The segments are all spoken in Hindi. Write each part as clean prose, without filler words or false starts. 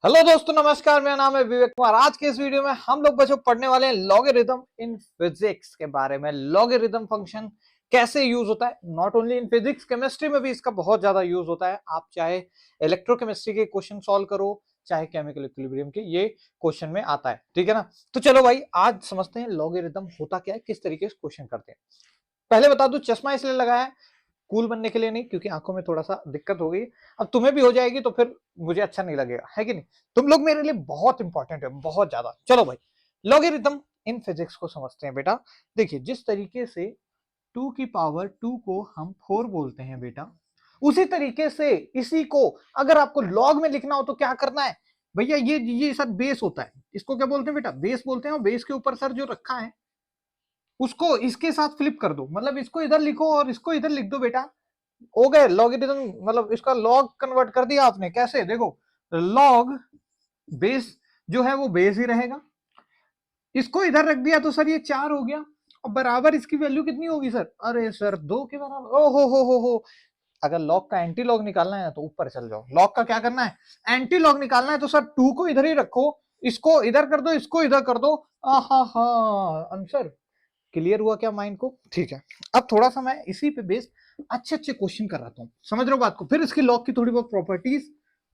हेलो दोस्तों, नमस्कार। मेरा नाम है विवेक कुमार। आज के इस वीडियो में हम लोग बच्चों पढ़ने वाले हैं लॉगरिथम इन फिजिक्स के बारे में। लॉगरिथम फंक्शन कैसे यूज होता है, not only in physics, chemistry में भी इसका बहुत ज्यादा यूज होता है। आप चाहे इलेक्ट्रोकेमिस्ट्री के क्वेश्चन सॉल्व करो, चाहे केमिकल इक्विलिब्रियम के, ये क्वेश्चन में आता है। ठीक है ना। तो चलो भाई, आज समझते हैं लॉगरिथम होता क्या है, किस तरीके से क्वेश्चन करते हैं। पहले बता दूं, चश्मा इसलिए लगाया है कूल बनने के लिए नहीं, क्योंकि आंखों में थोड़ा सा दिक्कत हो गई। अब तुम्हें भी हो जाएगी तो फिर मुझे अच्छा नहीं लगेगा, है कि नहीं। तुम लोग मेरे लिए बहुत इंपॉर्टेंट है, बहुत ज्यादा। चलो भाई, लॉगरिथम इन फिजिक्स को समझते हैं बेटा। देखिए, जिस तरीके से 2 की पावर 2 को हम 4 बोलते हैं बेटा, उसी तरीके से इसी को अगर आपको लॉग में लिखना हो तो क्या करना है भैया, ये सर बेस होता है। इसको क्या बोलते हैं बेटा? बेस बोलते हैं। और बेस के ऊपर सर जो रखा है उसको इसके साथ फ्लिप कर दो, मतलब इसको इधर लिखो और इसको इधर लिख दो बेटा। हो गए लॉगरिथम, मतलब इसका लॉग कन्वर्ट कर दिया आपने। कैसे? देखो, लॉग बेस जो है वो बेस ही रहेगा। इसको इधर रख दिया तो सर ये 4 हो गया। और बराबर इसकी वैल्यू कितनी होगी सर? अरे सर 2 के बराबर। ओ हो। अगर लॉग का एंटी लॉग निकालना है तो ऊपर चल जाओ। लॉग का क्या करना है? एंटी लॉग निकालना है तो सर 2 को इधर ही रखो, इसको इधर कर दो, इसको इधर कर दो। आहा हा, आंसर क्लियर हुआ क्या माइंड को? ठीक है। अब थोड़ा सा मैं इसी पे बेस्ड अच्छे अच्छे क्वेश्चन कराता हूं, समझ रहे हो बात को। फिर इसकी लॉग की थोड़ी बहुत प्रॉपर्टीज,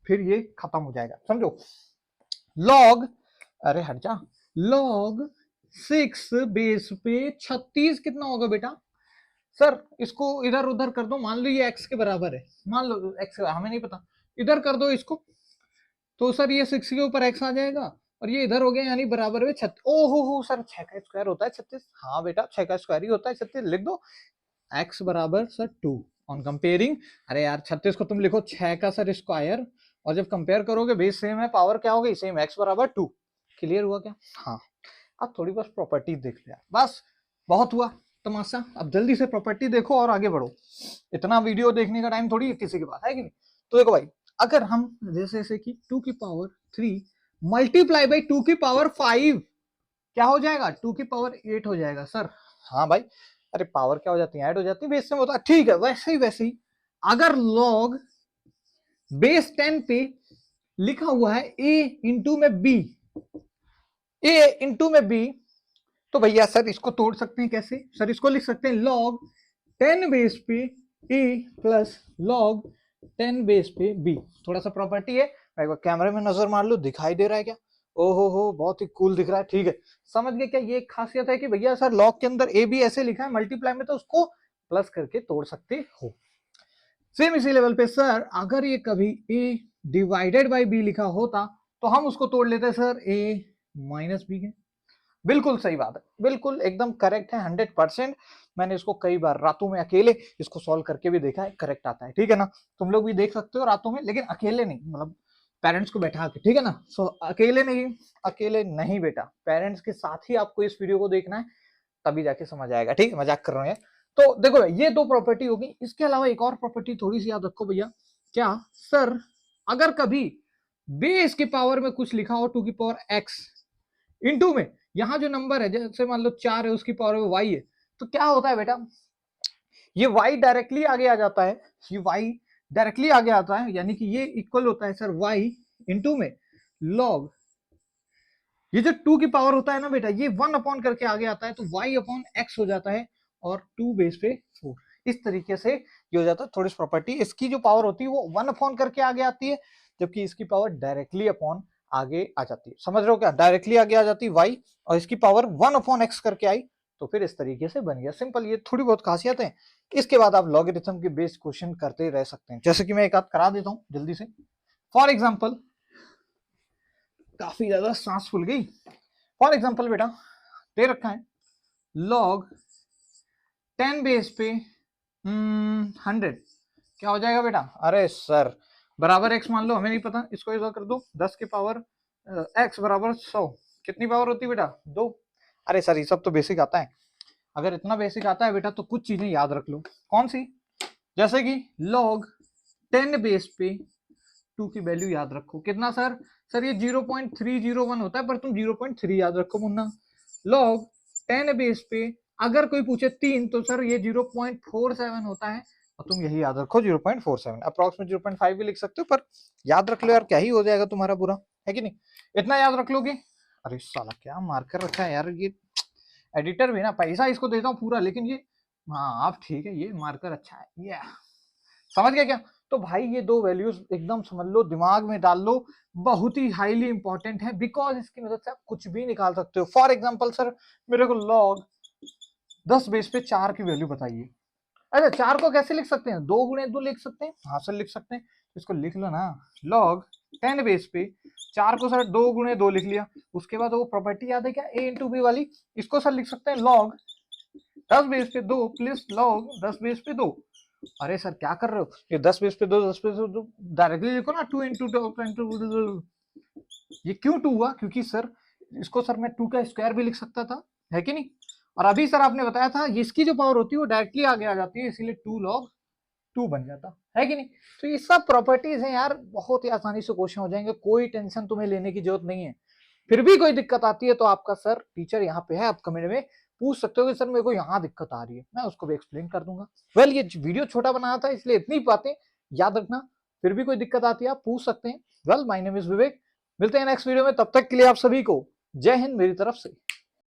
फिर ये खत्म हो जाएगा, समझो। लॉग, अरे हट जा। लॉग 6 बेस पे 36 कितना होगा बेटा? सर इसको इधर उधर कर दो, मान लो ये x के बराबर है। मान लो x, हमें नहीं पता, इधर कर दो इसको, तो सर ये 6 के ऊपर x आ जाएगा और ये इधर हो गया, यानी बराबर में 36। ओ हो सर, 6 का स्क्वायर होता है 36। हाँ बेटा, 6 का स्क्वायर ही होता है 36, लिख दो। x बराबर सर 2 ऑन कंपेयरिंग। अरे यार, 36 को तुम लिखो 6 का सर स्क्वायर, और जब कंपेयर करोगे बेस सेम है, पावर क्या हो गई? सेम, x बराबर 2। क्लियर हुआ क्या? हाँ। अब थोड़ी बस प्रॉपर्टी देख लिया, बस बहुत हुआ तमाशा। अब जल्दी से प्रॉपर्टी देखो और आगे बढ़ो। इतना वीडियो देखने का टाइम थोड़ी है किसी के पास, है कि नहीं। तो देखो भाई, अगर हम जैसे कि 2 की पावर 3 मल्टीप्लाई बाई 2 की पावर 5, क्या हो जाएगा? 2 की पावर 8 हो जाएगा सर। हाँ भाई, अरे पावर क्या हो जाती है? ऐड हो जाती है, बेस में होता है। ठीक है, वैसे ही अगर लॉग बेस 10 पे लिखा हुआ है a इंटू में b, a इंटू में b, तो भैया सर इसको तोड़ सकते हैं कैसे? सर इसको लिख सकते हैं log 10 बेस पे a प्लस log 10 बेस पे b। थोड़ा सा प्रॉपर्टी है, एक बार कैमरे में नजर मार लो, दिखाई दे रहा है क्या? ओहो हो, बहुत ही कूल दिख रहा है। ठीक है, समझ गए क्या? ये एक खासियत है कि भैया सर लॉग के अंदर ए बी ऐसे लिखा है मल्टीप्लाई में, तो उसको प्लस करके तोड़ सकते हो। सेम इसी लेवल पे सर, अगर ये कभी a डिवाइडेड बाई b लिखा होता तो हम उसको तोड़ लेते सर a माइनस बी के। बिल्कुल सही बात है, बिल्कुल एकदम करेक्ट है, 100%। मैंने इसको कई बार रातों में अकेले इसको सॉल्व करके भी देखा है, करेक्ट आता है। ठीक है ना। तुम लोग भी देख सकते हो रातों में, लेकिन अकेले नहीं, मतलब पेरेंट्स को बैठा के। ठीक है ना। सो अकेले नहीं, अकेले नहीं बेटा, पेरेंट्स के साथ ही आपको इस वीडियो को देखना है, तभी जाके समझ आएगा। ठीक है, मजाक कर रहे हैं। तो देखो, ये 2 प्रॉपर्टी होगी। इसके अलावा एक और प्रॉपर्टी थोड़ी सी याद रखो भैया। क्या सर? अगर कभी बेस के पावर में कुछ लिखा हो 2 की पावर x इंटू में, यहां जो नंबर है, जैसे मान लो 4 है, उसकी पावर में y है, तो क्या होता है बेटा? ये y डायरेक्टली आगे आ जाता है। ये y डायरेक्टली आगे आता है, यानी कि ये इक्वल होता है सर y इंटू में log, ये जो 2 की पावर होता है ना बेटा, ये 1 अपॉन करके आगे आता है, तो y अपॉन x हो जाता है, और 2 बेस पे 4। इस तरीके से ये हो जाता है। थोड़ी सी प्रॉपर्टी, इसकी जो पावर होती है वो 1 अपॉन करके आगे आती है, जबकि इसकी पावर डायरेक्टली अपॉन आगे आ जाती है। समझ रहे हो क्या? डायरेक्टली आगे आ जाती है y, और इसकी पावर 1 अपॉन x करके आई, तो फिर इस तरीके से बन गया। सिंपल, ये थोड़ी बहुत खासियत है। इसके बाद आप लॉगरिथम के बेस्ड क्वेश्चन करते रह सकते हैं, जैसे कि मैं एक आध करा देता हूं जल्दी से। फॉर एग्जाम्पल, काफी ज्यादा सांस फूल गई। फॉर एग्जाम्पल बेटा, दे रखा है log 10 बेस पे 100, क्या हो जाएगा बेटा? अरे सर, बराबर x मान लो, हमें नहीं पता, इसको इधर कर दो, 10 के पावर x बराबर 100, कितनी पावर होती है बेटा? 2। अरे सर, ये सब तो बेसिक आता है। अगर इतना बेसिक आता है बेटा, तो कुछ चीजें याद रख लो। कौन सी? जैसे कि log 10 बेस पे 2 की वैल्यू याद रखो। कितना सर? सर ये 0.301 होता है, पर तुम 0.3 याद रखो मुन्ना। log 10 बेस पे अगर कोई पूछे 3, तो सर ये 0.47 होता है, और तुम यही याद रखो 0.47। अप्रॉक्सीमेट 0.5 भी लिख सकते हो, पर याद रख लो यार, क्या ही हो जाएगा तुम्हारा बुरा, है कि नहीं? इतना याद रख लोगे। अरे साला क्या मार्कर रखा है यार, ये एडिटर भी ना, पैसा इसको देता हूँ पूरा, लेकिन ये, हाँ आप ठीक है, ये मार्कर अच्छा है, ये समझ गया क्या? तो भाई ये दो वैल्यूज एकदम समझ लो, दिमाग में डाल लो, बहुत ही हाईली इंपॉर्टेंट है, बिकॉज इसकी मदद से आप कुछ भी निकाल सकते हो। फॉर एग्जाम्पल सर मेरे को log 10 बेस पे 4 की वैल्यू बताइए। अच्छा 4 को कैसे लिख सकते हैं, 2 गुणे 2 लिख सकते हैं, हाँ सर लिख सकते हैं, इसको लिख लो ना, log 10 बेस पे 4 को सर 2 गुणे 2 लिख लिया। उसके बाद वो प्रॉपर्टी याद है क्या, a इंटू बी वाली, इसको सर लिख सकते हैं log 10 बेस पे 2 प्लस log 10 बेस पे 2। अरे सर क्या कर रहे हो, ये 10 बेस पे 2 10 बेस पे 2 डायरेक्टली लिखो ना, 2 इंटू 2। ये क्यों 2 हुआ, क्योंकि सर इसको सर मैं 2 का स्क्वायर भी लिख सकता था, है कि नहीं? और अभी सर आपने बताया था इसकी जो पावर होती है वो डायरेक्टली आगे आ जाती है, इसीलिए 2 log 2 बन जाता है कि नहीं? तो ये सब प्रॉपर्टीज हैं यार, बहुत ही आसानी से क्वेश्चन हो जाएंगे, कोई टेंशन तुम्हें लेने की जरूरत नहीं है। फिर भी कोई दिक्कत आती है तो आपका सर टीचर यहाँ पे है, आप कमेंट में पूछ सकते हो कि सर मेरे को यहाँ दिक्कत आ रही है, मैं उसको भी एक्सप्लेन कर दूंगा। वेल ये वीडियो छोटा बनाया था इसलिए इतनी बातें याद रखना, फिर भी कोई दिक्कत आती है आप पूछ सकते हैं। वेल माय नेम इज विवेक, मिलते हैं नेक्स्ट वीडियो में, तब तक के लिए आप सभी को जय हिंद मेरी तरफ से।